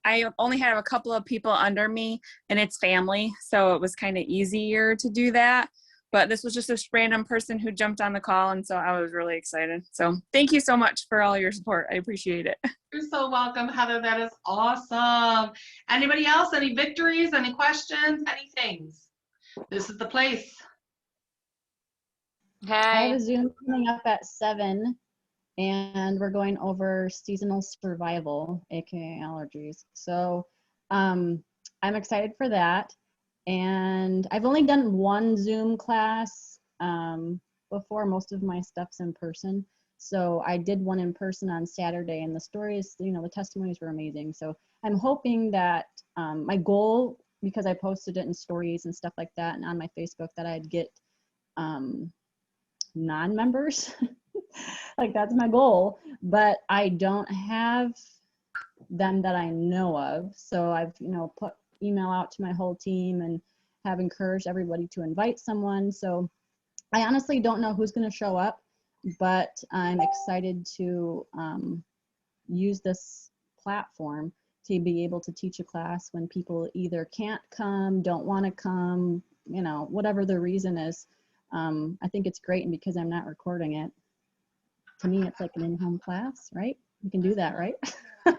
I only have a couple of people under me, and it's family, so it was kind of easier to do that. But this was just a random person who jumped on the call, and so I was really excited. So thank you so much for all your support. I appreciate it. You're so welcome, Heather. That is awesome. Anybody else? Any victories? Any questions? Any things? This is the place. I have a Zoom coming up at 7, and we're going over seasonal survival, aka allergies. So I'm excited for that. And I've only done one Zoom class before. Most of my stuff's in person. So I did one in person on Saturday, and the stories, the testimonies were amazing. So I'm hoping that my goal, because I posted it in stories and stuff like that and on my Facebook, that I'd get non-members. Like, that's my goal, but I don't have them that I know of. So I've put email out to my whole team and have encouraged everybody to invite someone. So I honestly don't know who's going to show up, but I'm excited to use this platform to be able to teach a class when people either can't come, don't want to come, whatever the reason is. I think it's great, and because I'm not recording it, to me it's like an in-home class, right? You can do that, right? I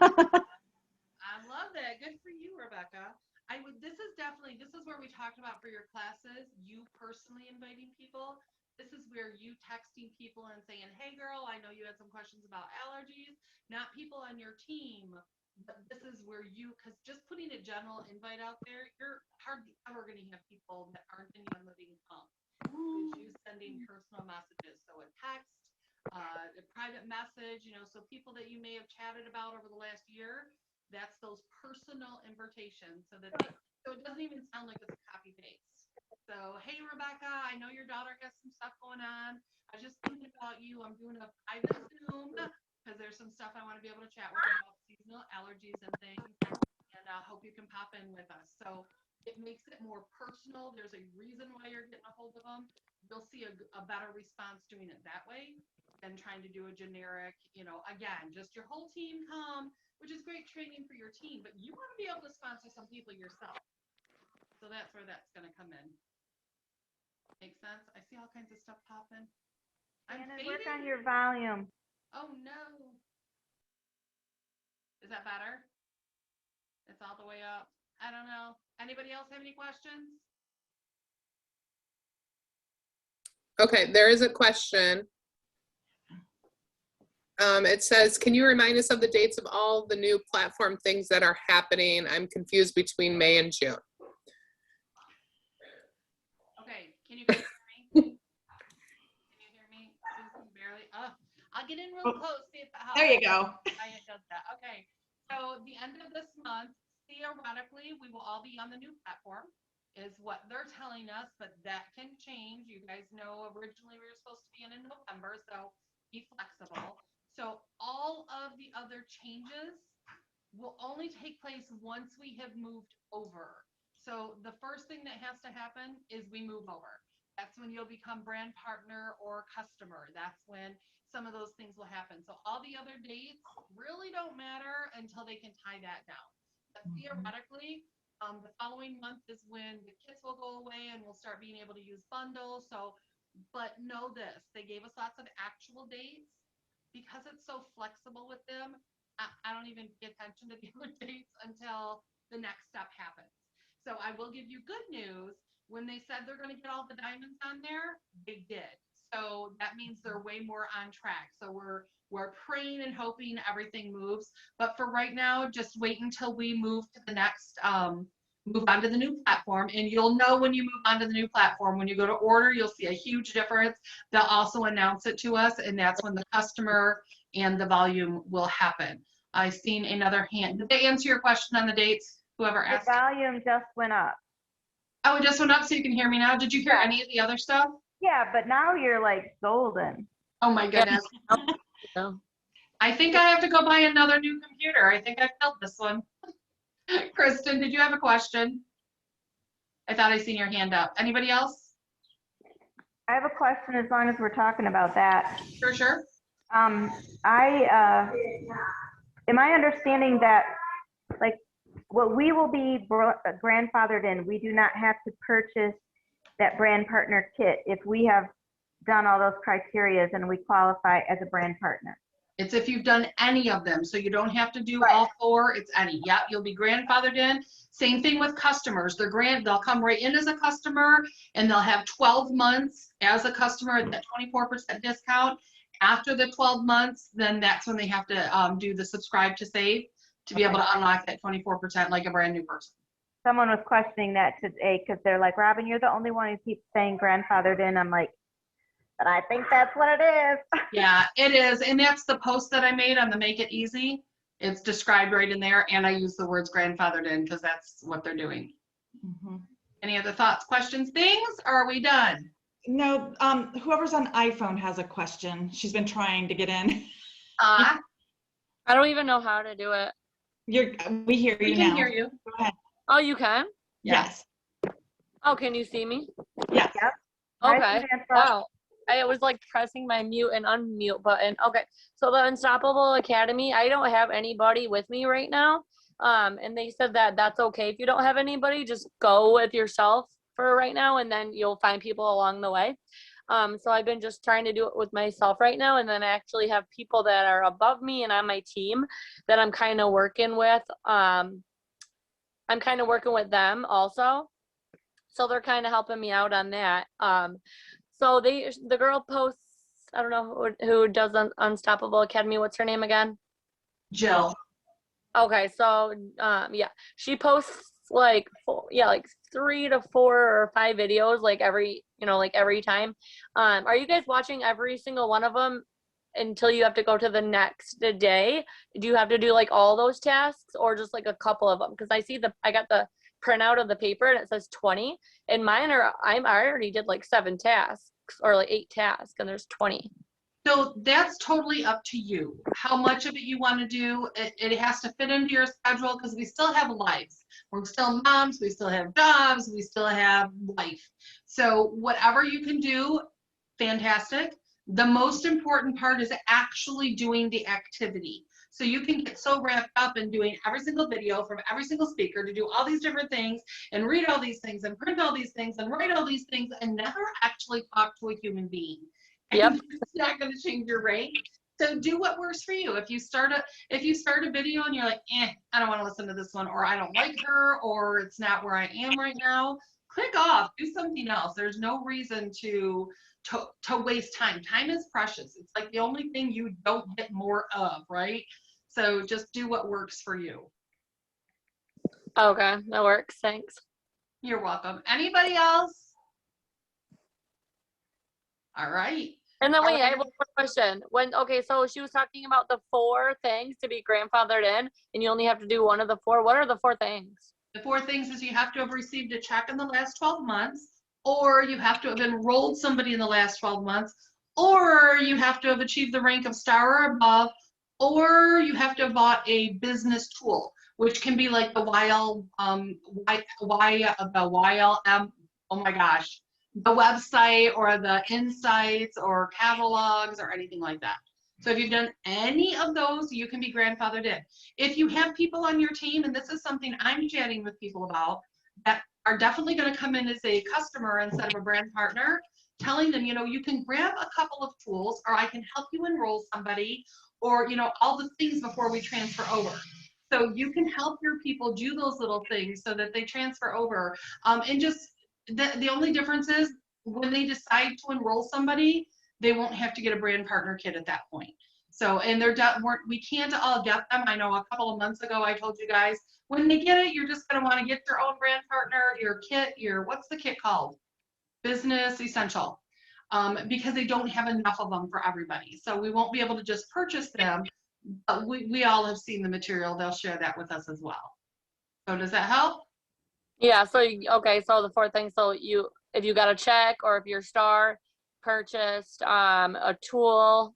love that. Good for you, Rebecca. This is where we talked about for your classes, you personally inviting people. This is where you texting people and saying, hey girl, I know you had some questions about allergies, not people on your team, but this is where because just putting a general invite out there, you're hardly ever going to have people that aren't in Young Living come. It's you sending personal messages. So a text, a private message, so people that you may have chatted about over the last year, that's those personal invitations, so it doesn't even sound like it's a copy paste. So, hey Rebecca, I know your daughter has some stuff going on. I was just thinking about you. I'm doing a private Zoom because there's some stuff I want to be able to chat with about seasonal allergies and things, and I hope you can pop in with us. So it makes it more personal. There's a reason why you're getting a hold of them. You'll see a better response doing it that way than trying to do a generic, again, just your whole team come, which is great training for your team, but you want to be able to sponsor some people yourself. So that's where that's going to come in. Make sense? I see all kinds of stuff popping. I'm Shannon, work fading. on your volume. Oh no. Is that better? It's all the way up. I don't know. Anybody else have any questions? Okay, there is a question. It says, can you remind us of the dates of all the new platform things that are happening? I'm confused between May and June. Okay, can you guys hear me? Can you hear me? Susan, barely. I'll get in real close, see if that helps. There you go. It does that. Okay, so the end of this month, theoretically, we will all be on the new platform, is what they're telling us, but that can change. You guys know originally we were supposed to be in November, so be flexible. So all of the other changes will only take place once we have moved over. So the first thing that has to happen is we move over. That's when you'll become brand partner or customer. That's when some of those things will happen. So all the other dates really don't matter until they can tie that down. But theoretically, the following month is when the kits will go away and we'll start being able to use bundles. So, but know this, they gave us lots of actual dates. Because it's so flexible with them, I don't even pay attention to the other dates until the next step happens. So I will give you good news. When they said they're going to get all the diamonds on there, they did. So that means they're way more on track. So we're praying and hoping everything moves. But for right now, just wait until we move to the next, move on to the new platform. And you'll know when you move on to the new platform. When you go to order, you'll see a huge difference. They'll also announce it to us, and that's when the customer and the volume will happen. I've seen another hand. Did they answer your question on the dates? Whoever asked. The volume just went up. Oh, it just went up so you can hear me now. Did you hear any of the other stuff? Yeah, but now you're like golden. Oh my goodness. I think I have to go buy another new computer. I think I filled this one. Kristen, did you have a question? I thought I seen your hand up. Anybody else? I have a question as long as we're talking about that. Sure. Am I understanding that, like, what we will be grandfathered in, we do not have to purchase that brand partner kit if we have done all those criterias and we qualify as a brand partner? It's if you've done any of them, so you don't have to do all four. It's any. Yep, you'll be grandfathered in. Same thing with customers. They'll come right in as a customer, and they'll have 12 months as a customer at that 24% discount. After the 12 months, then that's when they have to do the subscribe to save to be able to unlock that 24% like a brand new person. Someone was questioning that today because they're like, Robin, you're the only one who keeps saying grandfathered in. I'm like, but I think that's what it is. Yeah, it is. And that's the post that I made on the Make It Easy. It's described right in there. And I use the words grandfathered in because that's what they're doing. Any other thoughts, questions, things? Or are we done? No, whoever's on iPhone has a question. She's been trying to get in. I don't even know how to do it. We hear you now. We can hear you. Go ahead. Oh, you can? Yes. Oh, can you see me? Yes. Yep. Okay. Wow. I was like pressing my mute and unmute button. Okay. So the Unstoppable Academy, I don't have anybody with me right now. And they said that that's okay. If you don't have anybody, just go with yourself for right now, and then you'll find people along the way. So I've been just trying to do it with myself right now. And then I actually have people that are above me and on my team that I'm kind of working with. I'm kind of working with them also. So they're kind of helping me out on that. So the girl posts, I don't know who does Unstoppable Academy. What's her name again? Jill. Okay. So, yeah, she posts like 3 to 4 or 5 videos, like every time. Are you guys watching every single one of them until you have to go to the next day? Do you have to do like all those tasks or just like a couple of them? Because I got the printout of the paper and it says 20, and mine I already did like 7 tasks or like 8 tasks, and there's 20. So that's totally up to you. How much of it you want to do. It has to fit into your schedule because we still have lives. We're still moms, we still have jobs, we still have life. So whatever you can do, fantastic. The most important part is actually doing the activity. So you can get so wrapped up in doing every single video from every single speaker to do all these different things and read all these things and print all these things and write all these things and never actually talk to a human being. Yep. It's not going to change your rate. So do what works for you. If you start a video and you're like, I don't want to listen to this one, or I don't like her, or it's not where I am right now, click off, do something else. There's no reason to waste time. Time is precious. It's like the only thing you don't get more of, right? So just do what works for you. Okay, that works. Thanks. You're welcome. Anybody else? All right. And then wait, I have one more question. Okay, so she was talking about the 4 things to be grandfathered in, and you only have to do one of the 4. What are the 4 things? The 4 things is you have to have received a check in the last 12 months, or you have to have enrolled somebody in the last 12 months, or you have to have achieved the rank of star or above, or you have to have bought a business tool, which can be like the YLM, oh my gosh, the website or the insights or catalogs or anything like that. So if you've done any of those, you can be grandfathered in. If you have people on your team, and this is something I'm chatting with people about, that are definitely going to come in as a customer instead of a brand partner, telling them, you can grab a couple of tools, or I can help you enroll somebody, or, all the things before we transfer over. So you can help your people do those little things so that they transfer over. And just the only difference is when they decide to enroll somebody, they won't have to get a brand partner kit at that point. So, and we can't all get them. I know a couple of months ago, I told you guys, when they get it, you're just going to want to get your own brand partner, your kit, what's the kit called? Business Essential. Because they don't have enough of them for everybody. So we won't be able to just purchase them, but we all have seen the material. They'll share that with us as well. So does that help? Yeah, so okay, so the 4 things, so if you got a check, or if your star purchased a tool,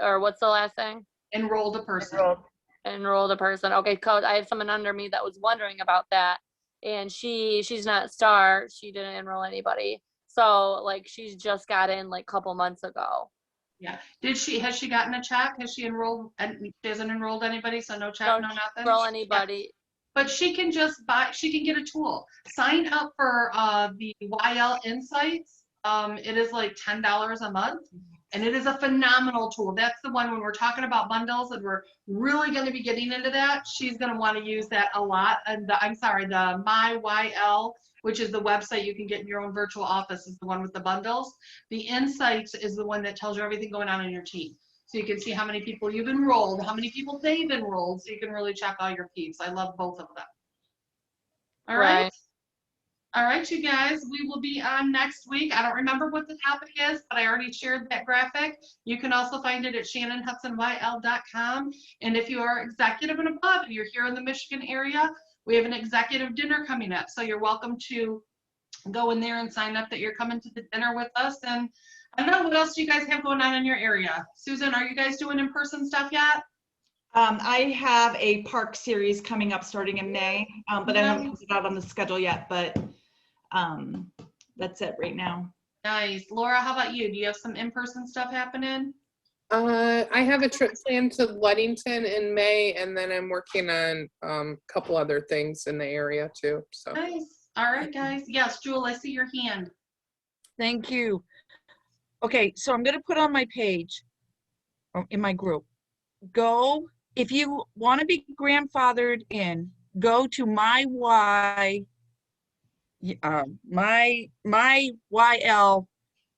or what's the last thing? Enrolled a person. Enrolled a person. Okay, cause I had someone under me that was wondering about that, and she's not star, she didn't enroll anybody. So like she's just got in like a couple months ago. Yeah. Has she gotten a check? Has she enrolled? And she hasn't enrolled anybody, so no check, no nothing. Enroll anybody. Yeah. But she can just she can get a tool. Sign up for the YL Insights. It is like $10 a month, and it is a phenomenal tool. That's the one when we're talking about bundles, and we're really going to be getting into that. She's going to want to use that a lot. And the MyYL, which is the website you can get in your own virtual office, is the one with the bundles. The Insights is the one that tells you everything going on in your team. So you can see how many people you've enrolled, how many people they've enrolled, so you can really check all your peeps. I love both of them. All right. All right, you guys, we will be on next week. I don't remember what the topic is, but I already shared that graphic. You can also find it at shannonhudsonyl.com. And if you are executive and above, and you're here in the Michigan area, we have an executive dinner coming up. So you're welcome to go in there and sign up that you're coming to the dinner with us. And I don't know, what else do you guys have going on in your area? Susan, are you guys doing in-person stuff yet? I have a park series coming up starting in May, but I haven't put it out on the schedule yet, but that's it right now. Nice. Laura, how about you? Do you have some in-person stuff happening? I have a trip planned to Ludington in May, and then I'm working on a couple other things in the area too. So nice. All right, guys. Yes, Jewel, I see your hand. Thank you. Okay, so I'm going to put on my page, in my group, if you want to be grandfathered in, go to my YL,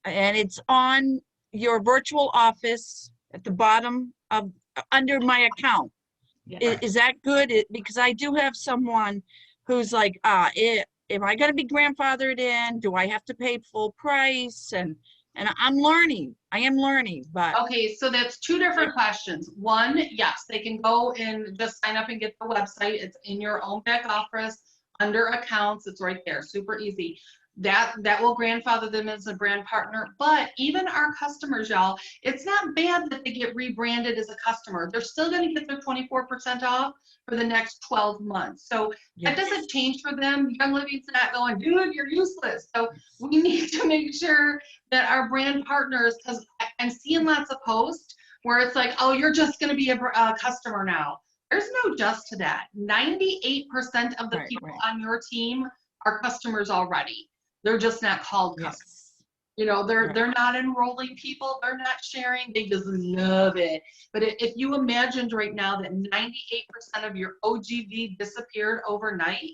and it's on your virtual office at the bottom of under my account. Yeah. Is that good? Because I do have someone who's like, am I going to be grandfathered in? Do I have to pay full price? And I'm learning. I am learning, but. Okay, so that's 2 different questions. One, yes, they can go and just sign up and get the website. It's in your own back office under accounts. It's right there, super easy. That will grandfather them as a brand partner. But even our customers, y'all, it's not bad that they get rebranded as a customer. They're still going to get their 24% off for the next 12 months. So yes, that doesn't change for them. Young Living's not going, dude, you're useless. So we need to make sure that our brand partners, because I'm seeing lots of posts where it's like, oh, you're just going to be a customer now. There's no just to that. 98% of the people on your team are customers already. They're just not called customers. You know, they're Right. they're not enrolling people, they're not sharing, they just love it. But if you imagined right now that 98% of your OGV disappeared overnight,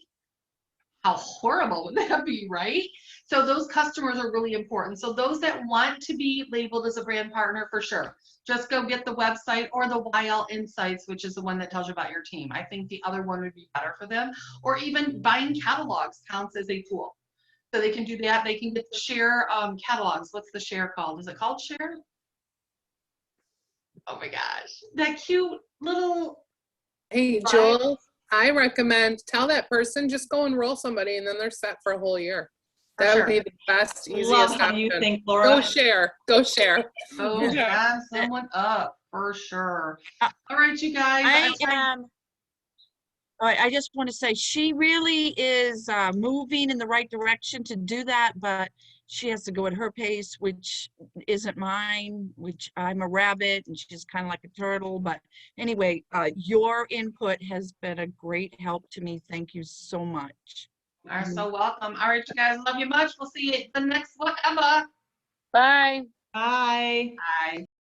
how horrible would that be, right? So those customers are really important. So those that want to be labeled as a brand partner, for sure, just go get the website or the YL Insights, which is the one that tells you about your team. I think the other one would be better for them. Or even buying catalogs counts as a tool. So they can do that. They can get the share catalogs. What's the share called? Is it called share? Oh my gosh, that cute little. Hey, Right. Joel, I recommend tell that person just go enroll somebody and then they're set for a whole year. For That would sure. be the best, Love easiest how you option. think, Go Laura. share, go share. Oh, Yeah. sign someone up for sure. Uh, All right, you guys. I just want to say she really is moving in the right direction to do that, but she has to go at her pace, which isn't mine, which I'm a rabbit and she's kind of like a turtle. But anyway, your input has been a great help to me. Thank you so much. You are so welcome. All right, you guys. Love you much. We'll see you the next whatever. Bye. Bye. Bye.